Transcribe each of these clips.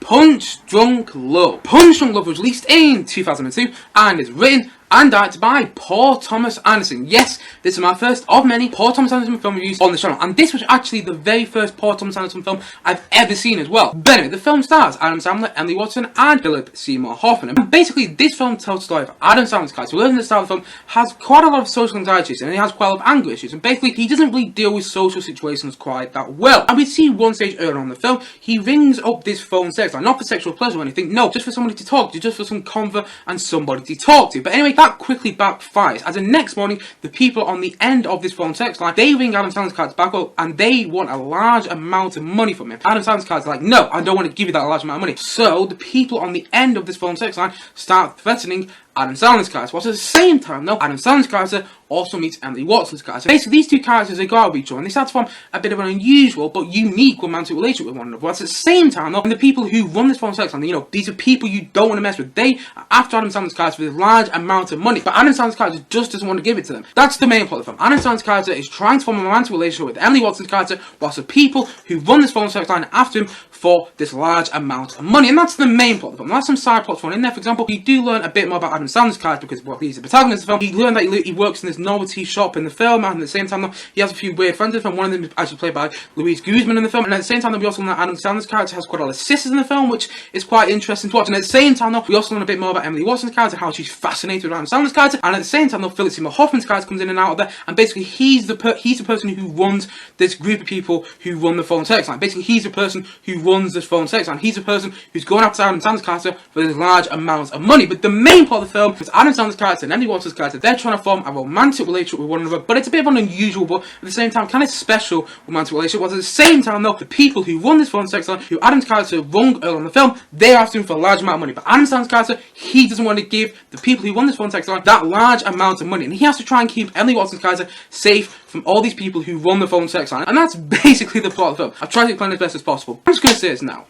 Punch Drunk Love. Punch Drunk Love was released in 2002 and is written and directed by Paul Thomas Anderson. Yes, this is my first of many Paul Thomas Anderson film reviews on the channel, and this was actually the very first Paul Thomas Anderson film I've ever seen as well. But anyway, the film stars Adam Sandler, Emily Watson, and Phillip Seymour Hoffman. And basically, this film tells the story of Adam Sandler's character, who lives in the start of the film, has quite a lot of social anxiety issues, and he has quite a lot of anger issues, and basically, he doesn't really deal with social situations quite that well. And we see one stage earlier on in the film, he rings up this phone sex line, not for sexual pleasure or anything, no, just for somebody to talk to, just for some convo and somebody to talk to. But anyway, that quickly backfires, as the next morning, the people on the end of this phone text line, they ring Adam Sandler's character back up, and they want a large amount of money from him. Adam Sandler's character like, no, I don't want to give you that large amount of money. So, the people on the end of this phone text line start threatening Adam Sandler's character. Whilst at the same time, though, Adam Sandler's character also meets Emily Watson's character. Basically, these two characters, they go out with each other, and they start to form a bit of an unusual but unique romantic relationship with one another. Whilst at the same time, though, and the people who run this phone sex line, you know, these are people you don't want to mess with. They are after Adam Sandler's character with a large amount of money, but Adam Sandler's character just doesn't want to give it to them. That's the main plot of the film. Adam Sandler's character is trying to form a romantic relationship with Emily Watson's character, whilst the people who run this phone sex line are after him for this large amount of money. And that's the main plot of the film. That's some side plots thrown in there. For example, you do learn a bit more about Adam Sandler's character because, well, he's the protagonist of the film. You learn that he works in this novelty shop in the film, and at the same time, though, he has a few weird friends in the film. One of them is actually played by Guzmán in the film. And at the same time, though, we also learn that Adam Sandler's character has quite a lot of sisters in the film, which is quite interesting to watch. And at the same time, though, we also learn a bit more about Emily Watson's character, how she's fascinated with Adam Sandler's character. And at the same time, though, Phillip Seymour Hoffman's character comes in and out of there, and basically he's the person who runs this group of people who run the phone sex line. Basically, he's the person who runs this phone sex line. He's the person who's going after Adam Sandler's character for this large amount of money. But the main plot of the film is Adam Sandler's character and Emily Watson's character. They're trying to form a romantic relationship with one another, but it's a bit of an unusual, but at the same time, kind of special romantic relationship. While at the same time, though, the people who run this phone sex line, who Adam's character rung earlier in the film, they're after him for a large amount of money. But Adam Sandler's character, he doesn't want to give the people who run this phone sex line that large amount of money, and he has to try and keep Emily Watson's character safe from all these people who run the phone sex line. And that's basically the plot of the film. I've tried to explain it as best as possible. I'm just going to say this now.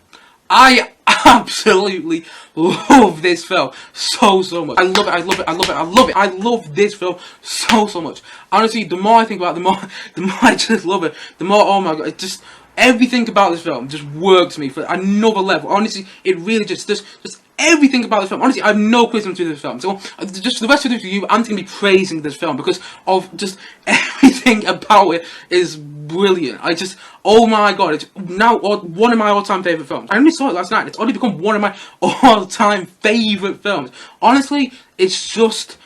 I absolutely love this film so much. I love it. I love this film so much. Honestly, the more I think about it, the more I just love it. The more, oh my god, it just, everything about this film just works for me for another level. Honestly, it really just everything about this film. Honestly, I have no criticism to this film. So, just for the rest of this review, I'm going to be praising this film because of just everything about it is brilliant. Oh my god, it's now one of my all-time favourite films. I only saw it last night. It's already become one of my all-time favourite films. Honestly, it's just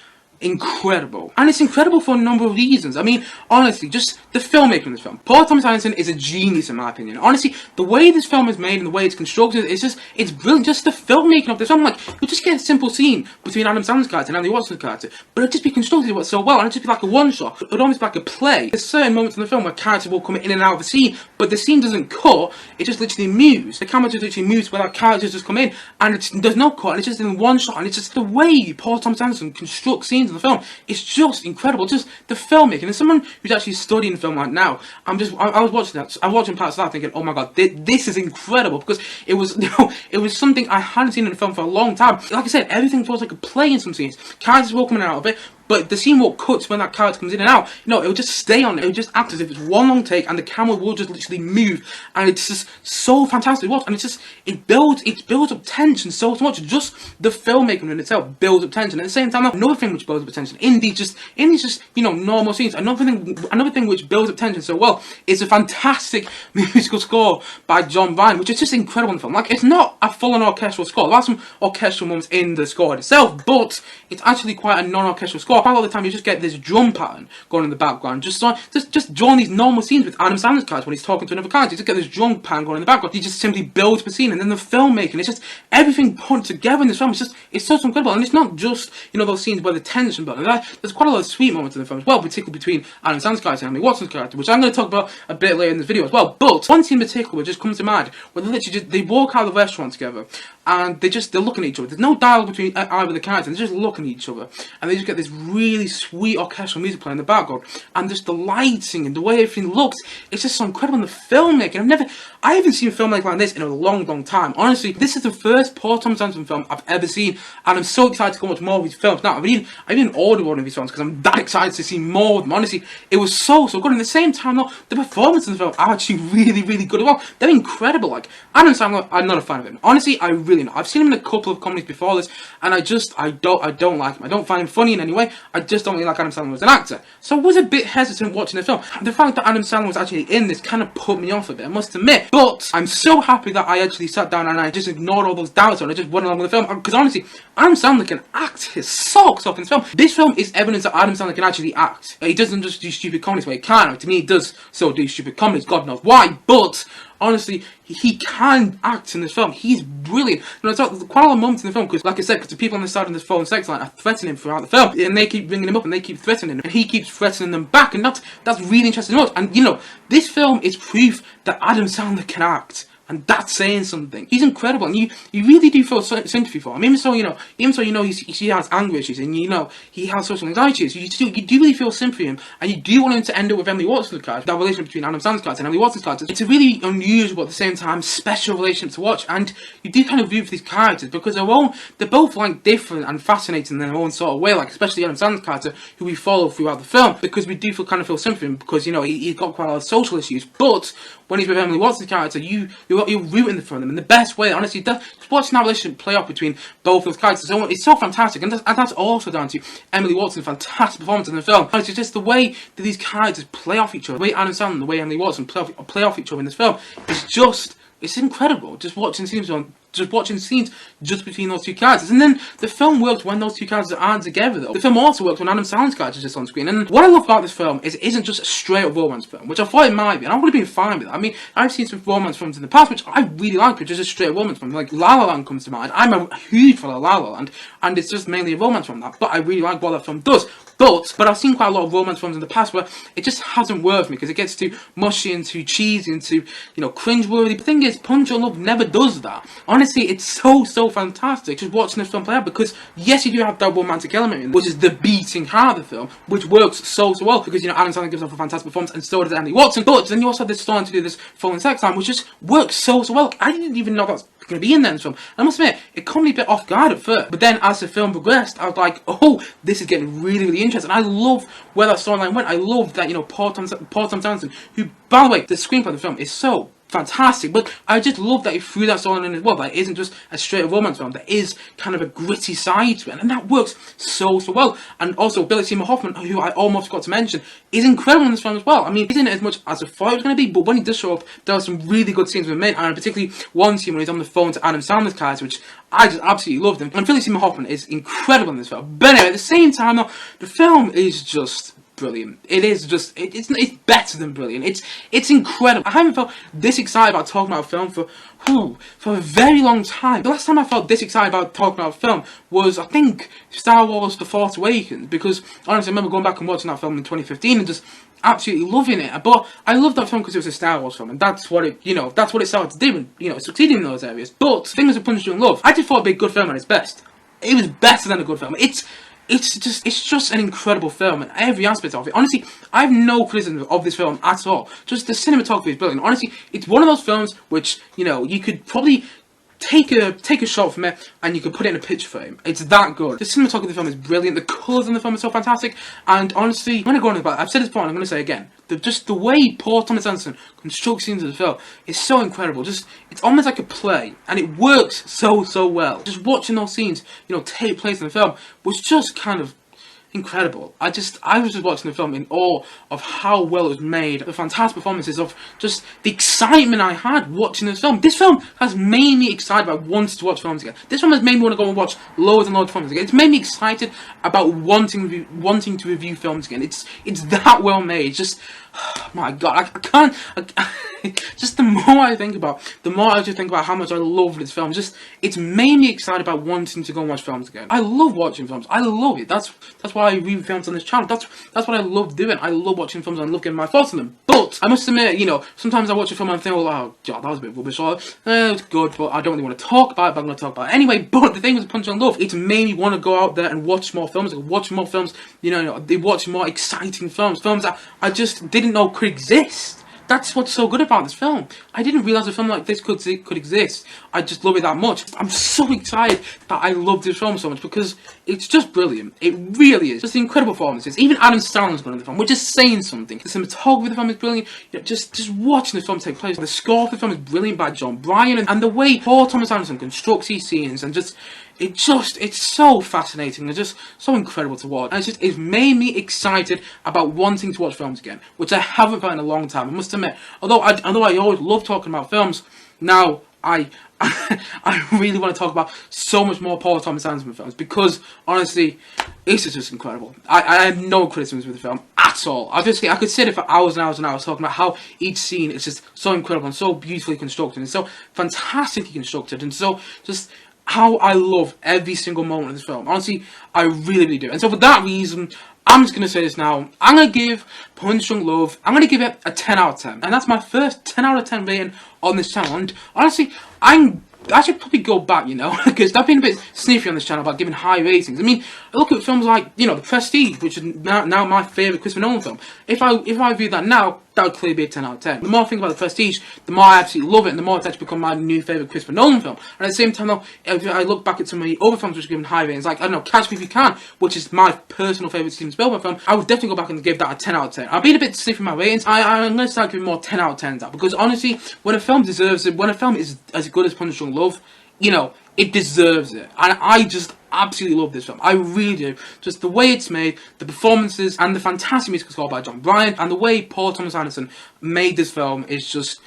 incredible. And it's incredible for a number of reasons. I mean, honestly, just the filmmaking of this film. Paul Thomas Anderson is a genius in my opinion. Honestly, the way this film is made and the way it's constructed, it's brilliant. Just the filmmaking of this film, like, you'll just get a simple scene between Adam Sandler's character and Emily Watson's character, but it'll just be constructed so well, and it'll just be like a one-shot. It'll almost be like a play. There's certain moments in the film where characters will come in and out of the scene, but the scene doesn't cut, it just literally moves. The camera just literally moves where our characters just come in, and there's no cut, and it's just in one shot, and it's just the way Paul Thomas Anderson constructs scenes in the film. It's just incredible. Just the filmmaking. And someone who's actually studying film right now, I was watching that. I'm watching parts of that thinking, oh my god, this is incredible, because it was, it was something I hadn't seen in a film for a long time. Like I said, everything feels like a play in some scenes. Characters will come in and out of it, but the scene won't cut when that character comes in and out. No, it'll just stay on it. It'll just act as if it's one long take, and the camera will just literally move, and it's just so fantastic to watch. And it builds up tension so much. Just the filmmaking in itself builds up tension. At the same time, another thing which builds up tension in these just normal scenes. Another thing which builds up tension so well is a fantastic musical score by John Vine, which is just incredible in the film. Like, it's not a full-on orchestral score. There are some orchestral moments in the score itself, but it's actually quite a non-orchestral score. Quite a lot of the time, you just get this drum pattern going in the background, just drawing these normal scenes with Adam Sandler's character when he's talking to another character. You just get this drum pattern going in the background. You just simply build up a scene, and then the filmmaking, it's just everything put together in this film. It's so incredible, and it's not just those scenes where the tension building. There's quite a lot of sweet moments in the film as well, particularly between Adam Sandler's character and Emily Watson's character, which I'm going to talk about a bit later in this video as well. But one scene in particular just comes to mind where they walk out of the restaurant together, and they're looking at each other. There's no dialogue between either of the characters. They're just looking at each other, and they just get this really sweet orchestral music playing in the background, and just the lighting and the way everything looks, it's just so incredible. And the filmmaking, I haven't seen a filmmaking like this in a long, long time. Honestly, this is the first Paul Thomas Anderson film I've ever seen, and I'm so excited to go watch more of his films. Now, I've even ordered one of his films because I'm that excited to see more of them. Honestly, it was so good. And at the same time, though, the performances in the film are actually really, really good as well. They're incredible. Like, Adam Sandler, I'm not a fan of him. Honestly, I really not. I've seen him in a couple of comedies before this, and I don't like him. I don't find him funny in any way. I just don't really like Adam Sandler as an actor. So I was a bit hesitant watching the film. The fact that Adam Sandler was actually in this kind of put me off a bit, I must admit. But I'm so happy that I actually sat down and I just ignored all those doubts and I just went along with the film. Because honestly, Adam Sandler can act his socks off in this film. This film is evidence that Adam Sandler can actually act. He doesn't just do stupid comedies, well, he can. To me, he does so do stupid comedies, God knows why. But honestly, he can act in this film. He's brilliant. There's quite a lot of moments in the film, because like I said, the people on the side of this phone sex line are threatening him throughout the film, and they keep bringing him up and they keep threatening him, and he keeps threatening them back, and that's really interesting to watch. And this film is proof that Adam Sandler can act. And that's saying something. He's incredible, and you really do feel sympathy for him. Even so, he has anger issues, and he has social anxiety issues. You do really feel sympathy for him, and you do want him to end up with Emily Watson's character. That relationship between Adam Sandler's character and Emily Watson's character. It's a really unusual, but at the same time, special relationship to watch, and you do kind of root for these characters because they're both like different and fascinating in their own sort of way. Like especially Adam Sandler's character, who we follow throughout the film, because we do kind of feel sympathy for him because he's got quite a lot of social issues, but when he's with Emily Watson's character, you're rooting for them in the best way. Honestly, just watching that relationship play out between both those characters, it's so fantastic, and that's also down to Emily Watson's fantastic performance in the film. Honestly, just the way that these characters play off each other, the way Adam Sandler and the way Emily Watson play off each other in this film, it's incredible. Just watching scenes just between those two characters. And then the film works when those two characters aren't together, though. The film also works when Adam Sandler's character is just on screen. And what I love about this film is it isn't just a straight up romance film, which I thought it might be, and I would have been fine with it. I mean, I've seen some romance films in the past which I really like, which is a straight romance film. Like La La Land comes to mind. I'm a huge fan of La La Land, and it's just mainly a romance film, but I really like what that film does. But I've seen quite a lot of romance films in the past where it just hasn't worked for me because it gets too mushy and too cheesy and too, cringeworthy. The thing is, Punch Drunk Love never does that. Honestly, it's so fantastic just watching this film play out because, yes, you do have that romantic element in it, which is the beating heart of the film, which works so well because, Adam Sandler gives off a fantastic performance and so does Emily Watson. But then you also have this story to do this full and sex time, which just works so well. I didn't even know that's going to be in there in this film. I must admit, it caught me a bit off guard at first, but then as the film progressed, I was like, oh, this is getting really, really interesting. I love where that storyline went. I love that, Paul Thomas Anderson, who, by the way, the screenplay of the film is so fantastic, but I just love that he threw that storyline in as well. That it isn't just a straight romance film. There is kind of a gritty side to it, and that works so well. And also, Seymour Hoffman, who I almost forgot to mention, is incredible in this film as well. I mean, he's in it as much as I thought it was going to be, but when he does show up, there are some really good scenes with him, and particularly one scene when he's on the phone to Adam Sandler's character, which I just absolutely loved him. And Phillip Seymour Hoffman is incredible in this film. But anyway, at the same time, though, the film is just brilliant. It is just, it's better than brilliant. It's incredible. I haven't felt this excited about talking about a film for a very long time. The last time I felt this excited about talking about a film was, I think, Star Wars: The Force Awakens, because honestly, I remember going back and watching that film in 2015 and just absolutely loving it. But I loved that film because it was a Star Wars film, and that's what it started to do, and it succeeded in those areas. But the thing was, with Punch Drunk Love, I did thought it'd be a good film at its best. It was better than a good film. It's just an incredible film in every aspect of it. Honestly, I have no criticism of this film at all. Just the cinematography is brilliant. Honestly, it's one of those films which, you could probably take a shot from it and you could put it in a picture frame. It's that good. The cinematography of the film is brilliant. The colours in the film are so fantastic. And honestly, when I go on about it, I've said this before and I'm going to say it again. The way Paul Thomas Anderson constructs scenes of the film is so incredible. It's almost like a play, and it works so well. Just watching those scenes, take place in the film was just kind of incredible. I was just watching the film in awe of how well it was made, the fantastic performances, of just the excitement I had watching this film. This film has made me excited about wanting to watch films again. This film has made me want to go and watch loads and loads of films again. It's made me excited about wanting to review films again. It's that well made. Just, oh my God, I can't. just the more I think about, how much I love this film. Just, it's made me excited about wanting to go and watch films again. I love watching films. I love it. That's why I review films on this channel. That's what I love doing. I love watching films and I love getting my thoughts on them. But I must admit, you know, sometimes I watch a film and I think, oh god, that was a bit rubbish. Or it's good, but I don't really want to talk about it. But I'm going to talk about it anyway. But the thing with Punch Drunk Love, it's made me want to go out there and watch more films. Watch more films. You know, they watch more exciting films. Films that I just didn't know could exist. That's what's so good about this film. I didn't realise a film like this could exist. I just love it that much. I'm so excited that I love this film so much because it's just brilliant. It really is. Just incredible performances. Even Adam Sandler's good in the film, which is saying something. The cinematography of the film is brilliant. You know, just watching the film take place. The score of the film is brilliant by John Bryan, and the way Paul Thomas Anderson constructs these scenes and just... It's so fascinating and just so incredible to watch. And it's made me excited about wanting to watch films again, which I haven't felt in a long time, I must admit. Although I always love talking about films, now I really want to talk about so much more Paul Thomas Anderson films because, honestly, it's just incredible. I have no criticisms with the film at all. Obviously, I could sit there for hours and hours and hours talking about how each scene is just so incredible and so beautifully constructed and so fantastically constructed and so just... how I love every single moment of this film. Honestly, I really, really do. And so for that reason, I'm just going to say this now. I'm going to give Punch Drunk Love, I'm going to give it a 10 out of 10. And that's my first 10 out of 10 rating on this channel. And honestly, I should probably go back, you know, because I've been a bit sniffy on this channel about giving high ratings. I mean, I look at films like, you know, The Prestige, which is now my favourite Christopher Nolan film. If I view that now, that would clearly be a 10 out of 10. The more I think about The Prestige, the more I absolutely love it, and the more it's actually become my new favourite Christopher Nolan film. And at the same time, though, if I look back at some of the other films which are given high ratings, like, I don't know, Catch Me If You Can, which is my personal favourite Steven Spielberg film, I would definitely go back and give that a 10 out of 10. I've been a bit sniffy in my ratings. I'm going to start giving more 10 out of 10s out, because honestly, when a film deserves it, when a film is as good as Punch Drunk Love, you know, it deserves it. And I just absolutely love this film. I really do. Just the way it's made, the performances, and the fantastic musical score by John Bryan, and the way Paul Thomas Anderson made this film is just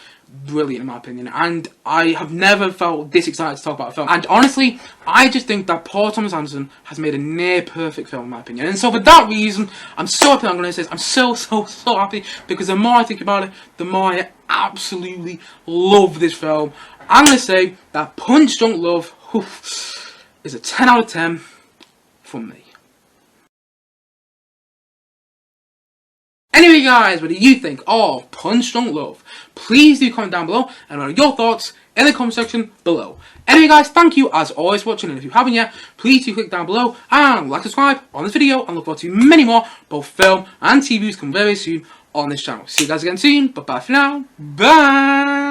brilliant in my opinion. And I have never felt this excited to talk about a film. And honestly, I just think that Paul Thomas Anderson has made a near perfect film in my opinion. And so for that reason, I'm so happy I'm going to say this. I'm so happy, because the more I think about it, the more I absolutely love this film. I'm going to say that Punch Drunk Love is a 10 out of 10 from me. Anyway guys, what do you think of Punch Drunk Love? Please do comment down below and let your thoughts in the comment section below. Anyway guys, thank you as always for watching, and if you haven't yet, please do click down below and like, subscribe on this video, and look forward to many more both film and TV reviews come very soon on this channel. See you guys again soon, but bye for now, bye!